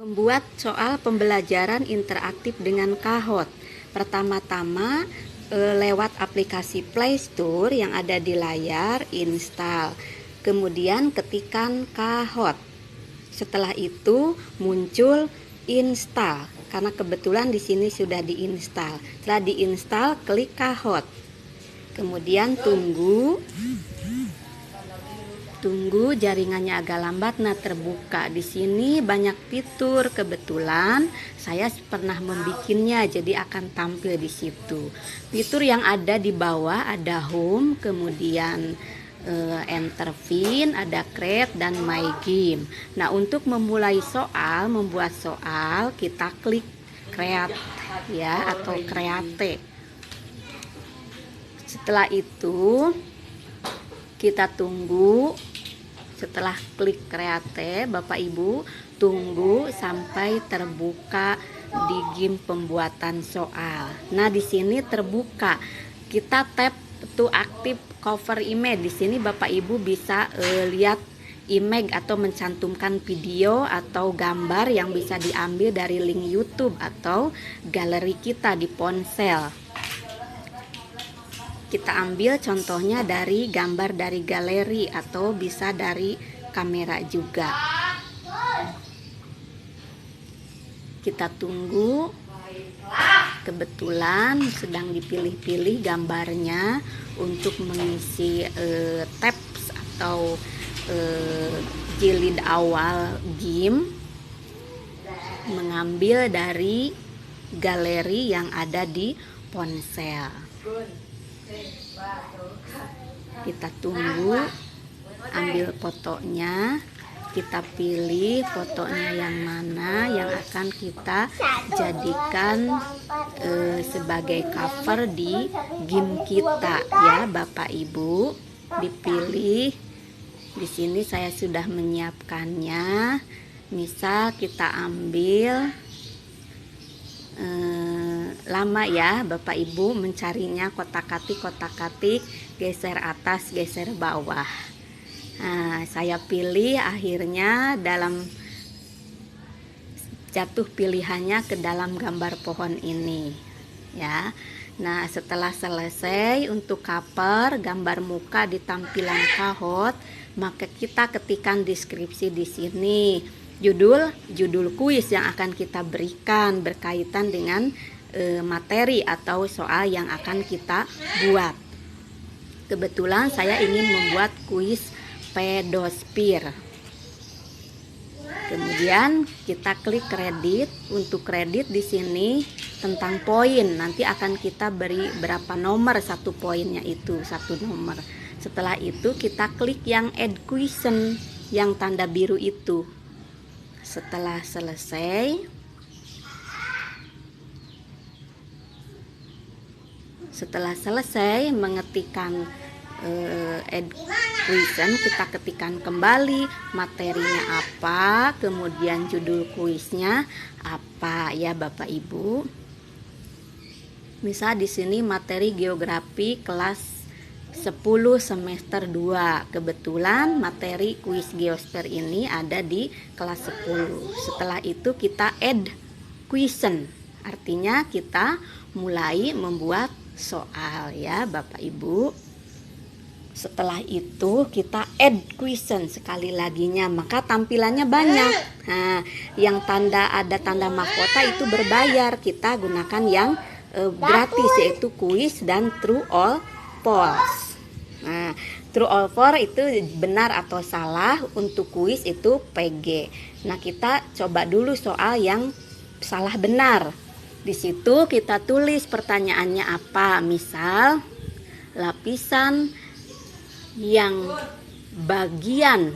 Membuat soal pembelajaran interaktif dengan Kahoot. Pertama-tama lewat aplikasi Play Store yang ada di layar, install. Kemudian ketikkan Kahoot. Setelah itu muncul install. Karena kebetulan di sini sudah diinstal. Setelah diinstal, klik Kahoot. Kemudian tunggu jaringannya agak lambat. Nah, terbuka. Di sini banyak fitur. Kebetulan saya pernah membikinnya, jadi akan tampil di situ. Fitur yang ada di bawah ada home, kemudian intervene, ada create dan my game. Nah, untuk memulai soal, membuat soal, kita klik create ya, atau create. Setelah itu kita tunggu. Setelah klik create, Bapak Ibu tunggu sampai terbuka di game pembuatan soal. Nah, di sini terbuka. Kita tap to active cover image. Di sini Bapak Ibu bisa lihat image atau mencantumkan video atau gambar yang bisa diambil dari link YouTube atau galeri kita di ponsel. Kita ambil contohnya dari gambar dari galeri atau bisa dari kamera juga. Kita tunggu. Kebetulan sedang dipilih-pilih gambarnya untuk mengisi tabs atau jilid awal game, mengambil dari galeri yang ada di ponsel. Kita tunggu, ambil fotonya, kita pilih fotonya yang mana yang akan kita jadikan sebagai cover di game kita ya, Bapak Ibu. Dipilih. Di sini saya sudah menyiapkannya. Misal kita ambil lama ya Bapak Ibu mencarinya, kotak-katik, geser atas, geser bawah. Nah, saya pilih akhirnya dalam jatuh pilihannya ke dalam gambar pohon ini ya. Nah, setelah selesai untuk cover gambar muka di tampilan Kahoot, maka kita ketikkan deskripsi di sini. Judul kuis yang akan kita berikan berkaitan dengan materi atau soal yang akan kita buat. Kebetulan saya ingin membuat kuis pedosphere. Kemudian kita klik kredit. Untuk kredit di sini tentang poin. Nanti akan kita beri berapa nomor satu poinnya, itu satu nomor. Setelah itu kita klik yang add question yang tanda biru itu. Setelah selesai mengetikkan add question, kita ketikkan kembali materinya apa, kemudian judul kuisnya apa ya Bapak Ibu. Misal di sini materi geografi kelas 10 semester 2. Kebetulan materi kuis geosper ini ada di kelas 10. Setelah itu kita add question. Artinya kita mulai membuat soal ya Bapak Ibu. Setelah itu kita add question sekali laginya, maka tampilannya banyak. Nah, yang ada tanda mahkota itu berbayar. Kita gunakan yang gratis, yaitu kuis dan true or false. Nah, true or false itu benar atau salah. Untuk kuis itu PG. Nah, kita coba dulu soal yang salah benar. Di situ kita tulis pertanyaannya apa. Misal, lapisan yang bagian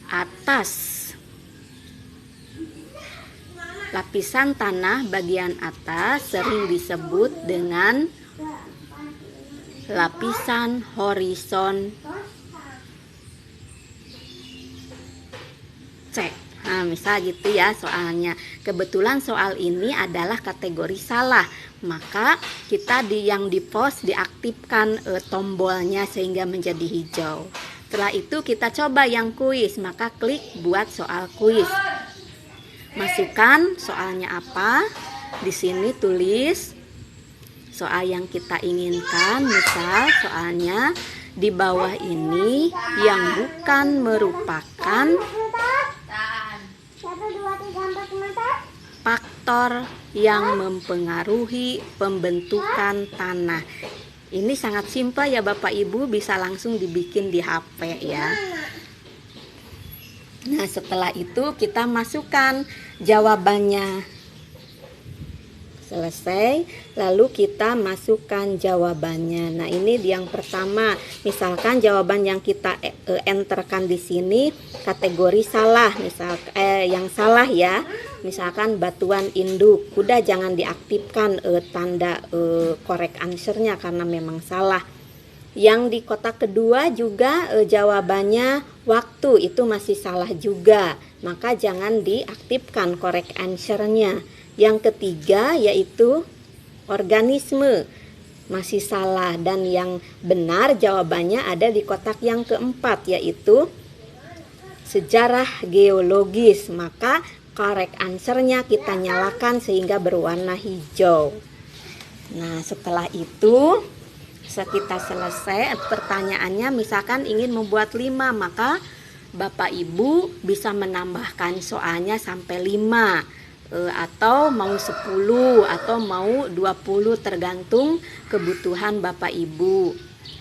atas, lapisan tanah bagian atas sering disebut dengan lapisan horizon C. Nah, misal gitu ya soalnya. Kebetulan soal ini adalah kategori salah, maka kita yang di post diaktifkan tombolnya sehingga menjadi hijau. Setelah itu kita coba yang kuis, maka klik buat soal kuis. masukkan soalnya apa. Di sini tulis soal yang kita inginkan. Misal soalnya di bawah ini yang bukan merupakan faktor yang mempengaruhi pembentukan tanah. Ini sangat simpel ya Bapak Ibu, bisa langsung dibikin di HP ya. Nah, setelah itu kita masukkan jawabannya. Selesai, lalu kita masukkan jawabannya. Nah, ini yang pertama. Misalkan jawaban yang kita enterkan di sini kategori salah, yang salah ya. Misalkan batuan induk, udah jangan diaktifkan tanda correct answer-nya karena memang salah. Yang di kotak kedua juga jawabannya waktu, itu masih salah juga, maka jangan diaktifkan correct answer-nya. Yang ketiga yaitu organisme, masih salah, dan yang benar jawabannya ada di kotak yang keempat yaitu sejarah geologis, maka correct answer-nya kita nyalakan sehingga berwarna hijau. Nah, setelah itu kita selesai pertanyaannya, misalkan ingin membuat 5, maka Bapak Ibu bisa menambahkan soalnya sampai 5 atau mau 10 atau mau 20, tergantung kebutuhan Bapak Ibu.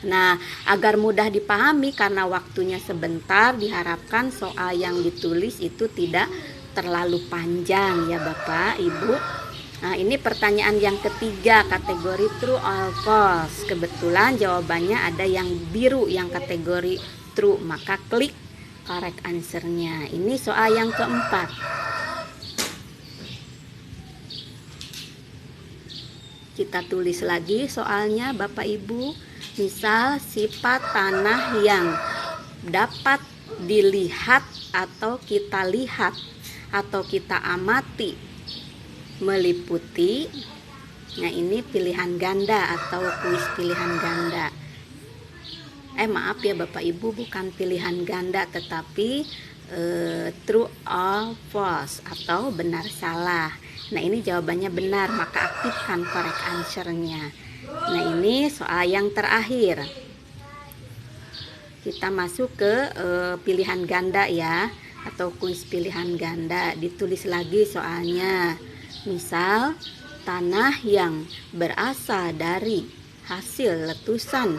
Nah, agar mudah dipahami karena waktunya sebentar, diharapkan soal yang ditulis itu tidak terlalu panjang ya Bapak Ibu. Nah, ini pertanyaan yang ketiga, kategori true or false. Kebetulan jawabannya ada yang biru, yang kategori true, maka klik correct answer-nya. Ini soal yang keempat. Kita tulis lagi soalnya Bapak Ibu. Misal sifat tanah yang dapat dilihat atau kita lihat atau kita amati meliputi. Nah, ini pilihan ganda atau kuis pilihan ganda. Maaf ya Bapak Ibu, bukan pilihan ganda tetapi true or false atau benar salah. Nah, ini jawabannya benar, maka aktifkan correct answer-nya. Nah, ini soal yang terakhir. Kita masuk ke pilihan ganda ya, atau kuis pilihan ganda. Ditulis lagi soalnya. Misal, tanah yang berasal dari hasil letusan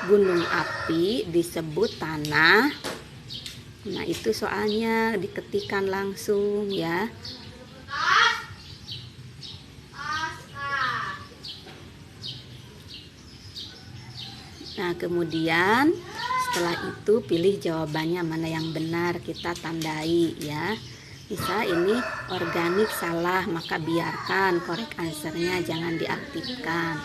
gunung api disebut tanah. Nah, itu soalnya diketikkan langsung ya. Nah, kemudian setelah itu pilih jawabannya mana yang benar, kita tandai ya. Bisa ini organik salah, maka biarkan correct answer-nya, jangan diaktifkan.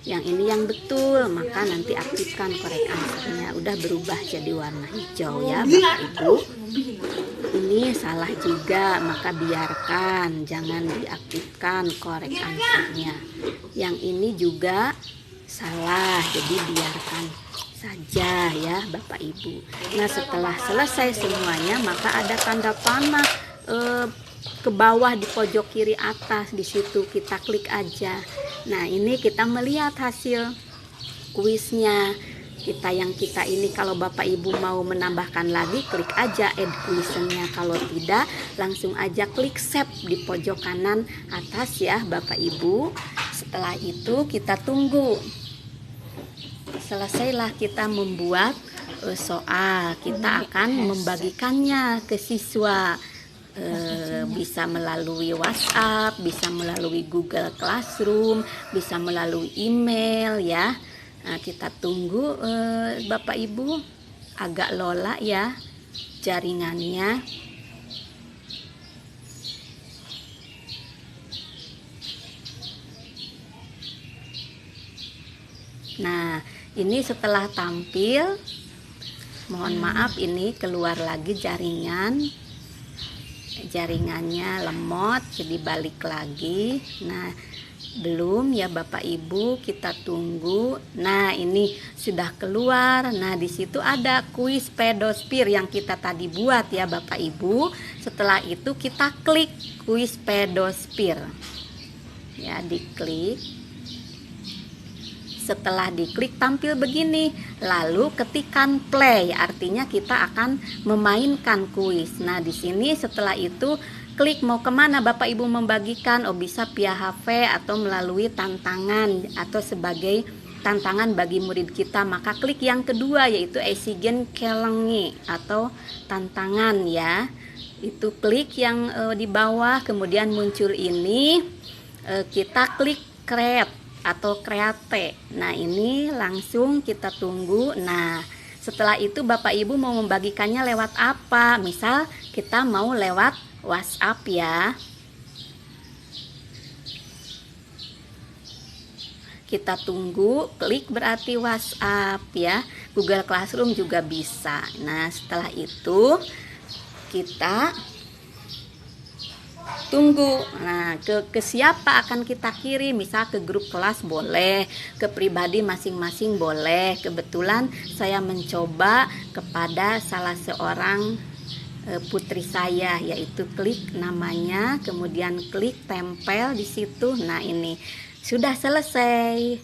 Yang ini yang betul, maka nanti aktifkan correct answer-nya. Udah berubah jadi warna hijau ya Bapak Ibu. Ini salah juga, maka biarkan, jangan diaktifkan correct answer-nya. Yang ini juga salah, jadi biarkan saja ya Bapak Ibu. Nah, setelah selesai semuanya, maka ada tanda panah ke bawah di pojok kiri atas, di situ kita klik aja. Nah, ini kita melihat hasil kuisnya. Kita ini kalau Bapak Ibu mau menambahkan lagi, klik aja add questionnya. Kalau tidak, langsung aja klik save di pojok kanan atas ya Bapak Ibu. Setelah itu kita tunggu. Selesailah kita membuat soal. Kita akan membagikannya ke siswa. Bisa melalui WhatsApp, bisa melalui Google Classroom, bisa melalui email ya. Nah, kita tunggu Bapak Ibu, agak lola ya jaringannya. Nah, ini setelah tampil, mohon maaf ini keluar lagi jaringannya lemot, jadi balik lagi. Nah, Belum ya Bapak Ibu, kita tunggu. Nah, ini sudah keluar. Nah, di situ ada kuis pedosphere yang kita tadi buat ya Bapak Ibu. Setelah itu kita klik kuis pedosphere. Ya, diklik. Setelah diklik tampil begini. Lalu ketikkan play, artinya kita akan memainkan kuis. Nah, di sini setelah itu klik mau kemana Bapak Ibu membagikan, bisa via HP atau melalui tantangan atau sebagai tantangan bagi murid kita. Maka klik yang kedua yaitu Exigen Kelengi atau tantangan ya. Itu klik yang di bawah, kemudian muncul ini, kita klik create atau create. Nah, ini langsung kita tunggu. Nah, setelah itu Bapak Ibu mau membagikannya lewat apa? Misal kita mau lewat WhatsApp ya. Kita tunggu, klik berarti WhatsApp ya. Google Classroom juga bisa. Nah, setelah itu kita tunggu. Nah, ke siapa akan kita kirim? Misal ke grup kelas boleh, ke pribadi masing-masing boleh. Kebetulan saya mencoba kepada salah seorang putri saya, yaitu klik namanya, kemudian klik tempel di situ. Nah, ini sudah selesai.